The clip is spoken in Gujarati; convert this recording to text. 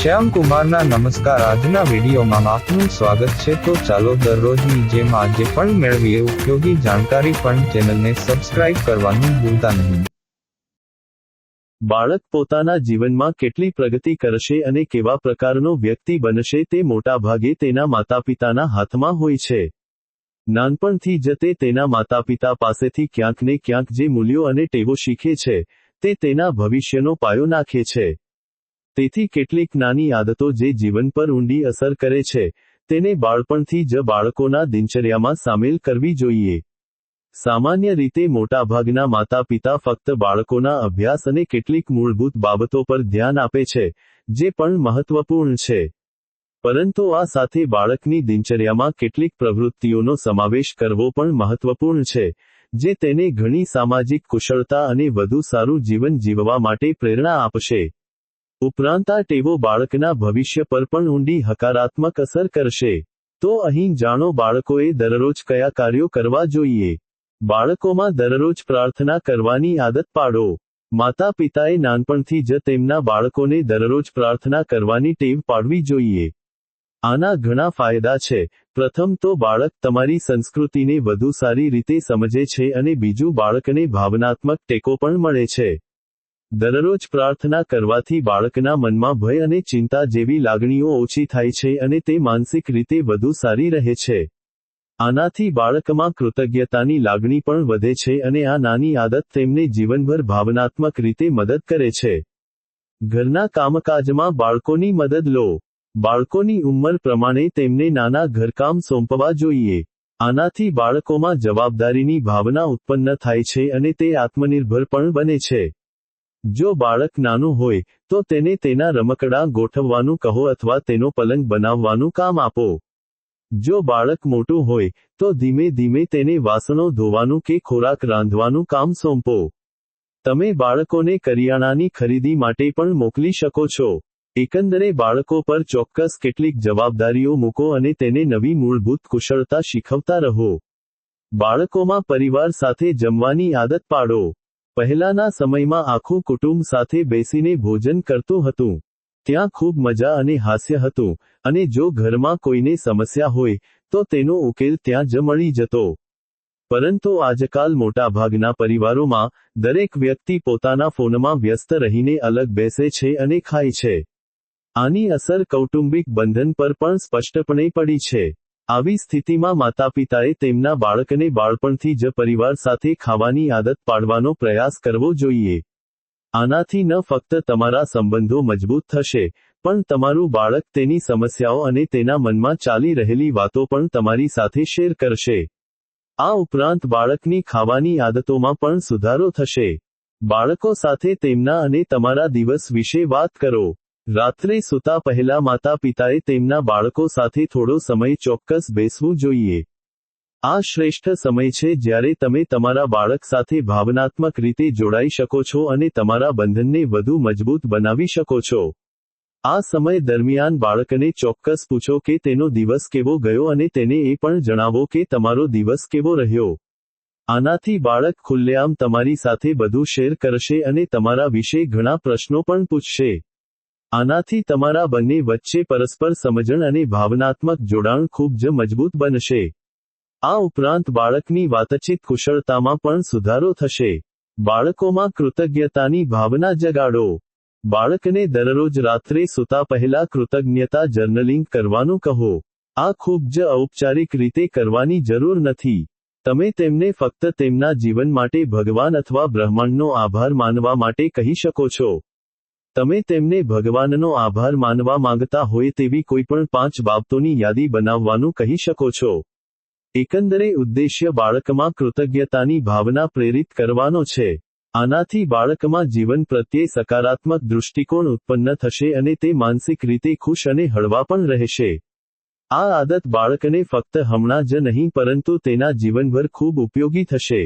શ્યામ કુમારના નમસ્કાર। આજના વિડીયોમાં આપનું સ્વાગત છે। તો ચાલો દરરોજની જેમ આજે પણ મેળવીએ ઉપયોગી જાણકારી, પણ ચેનલને સબસ્ક્રાઇબ કરવાનું ભૂલતા નહીં। બાળક પોતાના જીવનમાં કેટલી પ્રગતિ કરશે અને કેવા પ્રકારનો વ્યક્તિ બનશે તે મોટાભાગે તેના માતાપિતાના હાથમાં હોય છે। નાનપણથી જ તે તેના માતાપિતા પાસેથી ક્યાંક ને ક્યાંક જે મૂલ્યો અને ટેવો શીખે છે તે તેના ભવિષ્યનો પાયો નાખે છે। તેથી કેટલીક નાની આદતો જે જીવન પર ઊંડી અસર કરે છે તેને બાળપણથી જ બાળકોના દિનચર્યામાં સામેલ કરવી જોઈએ। સામાન્ય રીતે મોટાભાગના માતાપિતા ફક્ત બાળકોના અભ્યાસ અને કેટલીક મૂળભૂત બાબતો પર ધ્યાન આપે છે, જે પણ મહત્વપૂર્ણ છે। પરંતુ આ સાથે બાળકની દિનચર્યામાં કેટલીક પ્રવૃત્તિઓનો સમાવેશ કરવો પણ મહત્વપૂર્ણ છે, જે તેને ઘણી સામાજિક કુશળતા અને વધુ સારું જીવન જીવવા માટે પ્રેરણા આપશે। ઉપરાંત આ ટેવો બાળકના ભવિષ્ય પર પણ ઊંડી હકારાત્મક અસર કરશે। તો અહીં જાણો, બાળકોએ દરરોજ કયા કાર્યો કરવા જોઈએ। બાળકોમાં દરરોજ પ્રાર્થના કરવાની આદત પાડો। માતા પિતાએ નાનપણથી જ તેમના બાળકોને દરરોજ પ્રાર્થના કરવાની ટેવ પાડવી જોઈએ। આના ઘણા ફાયદા છે। પ્રથમ તો બાળક તમારી સંસ્કૃતિને વધુ સારી રીતે સમજે છે અને બીજું, બાળકને ભાવનાત્મક ટેકો પણ મળે છે। દરરોજ પ્રાર્થના કરવાથી બાળકના મનમાં ભય અને ચિંતા જેવી લાગણીઓ ઓછી થાય છે અને તે માનસિક રીતે વધુ સારી રહે છે। આનાથી બાળકમાં કૃતજ્ઞતાની લાગણી પણ વધે છે અને આ નાની આદત તેમને જીવનભર ભાવનાત્મક રીતે મદદ કરે છે। ઘરના કામકાજમાં બાળકોની મદદ લો। બાળકોની ઉંમર પ્રમાણે તેમને નાના ઘરકામ સોંપવા જોઈએ। આનાથી બાળકોમાં જવાબદારીની ભાવના ઉત્પન્ન થાય છે અને તે આત્મનિર્ભર પણ બને છે। જો બાળક નાનું હોય તો તેને તેના રમકડાં ગોઠવવાનું કહો અથવા તેનો પલંગ બનાવવાનું કામ આપો। જો બાળક મોટું હોય તો ધીમે ધીમે તેને વાસણો ધોવાનું કે ખોરાક રાંધવાનું કામ સોંપો। તમે બાળકોને કરિયાણાની ખરીદી માટે પણ મોકલી શકો છો। એકંદરે બાળકો પર ચોક્કસ કેટલીક જવાબદારીઓ મૂકો અને તેને નવી મૂળભૂત કુશળતા શીખવતા રહો। બાળકોમાં પરિવાર સાથે જમવાની આદત પાડો। પહેલાના સમયમાં આખું કુટુંબ સાથે બેસીને ભોજન કરતું હતું। ત્યાં ખૂબ મજા અને હાસ્ય હતું, અને જો ઘરમાં કોઈને સમસ્યા હોય તો તેનો ઉકેલ ત્યાં જ મળી જતો। પરંતુ આજકાલ મોટાભાગના પરિવારોમાં દરેક વ્યક્તિ પોતાના ફોનમાં વ્યસ્ત રહીને અલગ બેસે છે અને ખાય છે। આની અસર કૌટુંબિક બંધન પર પણ સ્પષ્ટપણે પડી છે। આવી સ્થિતિમાં માતાપિતાએ તેમના બાળકને બાળપણથી જ પરિવાર સાથે ખાવાની આદત પાડવાનો પ્રયાસ કરવો જોઈએ। આનાથી ન ફક્ત તમારા સંબંધો મજબૂત થશે, પણ તમારું બાળક તેની સમસ્યાઓ અને તેના મનમાં ચાલી રહેલી વાતો પણ તમારી સાથે શેર કરશે। આ ઉપરાંત બાળકની ખાવાની આદતોમાં પણ સુધારો થશે। બાળકો સાથે તેમના અને તમારા દિવસ વિશે વાત કરો। રાત્રે સૂતા પહેલા માતા પિતાએ તેમના બાળકો સાથે થોડો સમય ચોક્કસ બેસવું જોઈએ। આ શ્રેષ્ઠ સમય છે જ્યારે તમે તમારા બાળક સાથે ભાવનાત્મક રીતે જોડાઈ શકો છો અને તમારા બંધનને વધુ મજબૂત બનાવી શકો છો। આ સમય દરમિયાન બાળકને ચોક્કસ પૂછો કે તેનો દિવસ કેવો ગયો અને તેને એ પણ જણાવો કે તમારો દિવસ કેવો રહ્યો। આનાથી બાળક ખુલ્લેઆમ તમારી સાથે બધું શેર કરશે અને તમારા વિશે ઘણા પ્રશ્નો પણ પૂછશે। આનાથી તમારા બંને વચ્ચે પરસ્પર સમજણ અને ભાવનાત્મક જોડાણ ખૂબ જ મજબૂત બનશે। આ ઉપરાંત બાળકની વાતચીત કુશળતામાં પણ સુધારો થશે। બાળકોમાં કૃતજ્ઞતાની ભાવના જગાડો। બાળકને દરરોજ રાત્રે સૂતા પહેલા કૃતજ્ઞતા જર્નલિંગ કરવાનું કહો। આ ખૂબ જ ઔપચારિક રીતે કરવાની જરૂર નથી। તમે તેમને ફક્ત તેમના જીવન માટે ભગવાન અથવા બ્રહ્માંડનો આભાર માનવા માટે કહી શકો છો। તમે તેમને ભગવાનનો આભાર માનવા માંગતા હોય તેવી કોઈપણ 5 બાબતોની યાદી બનાવવાનું કહી શકો છો। એકંદરે ઉદ્દેશ્ય બાળકમાં કૃતજ્ઞતાની ભાવના પ્રેરિત કરવાનો છે। આનાથી બાળકમાં જીવન પ્રત્યે સકારાત્મક દૃષ્ટિકોણ ઉત્પન્ન થશે અને તે માનસિક રીતે ખુશ અને હળવા પણ રહેશે। આ આદત બાળકને ફક્ત હમણાં જ નહીં પરંતુ તેના જીવનભર ખૂબ ઉપયોગી થશે।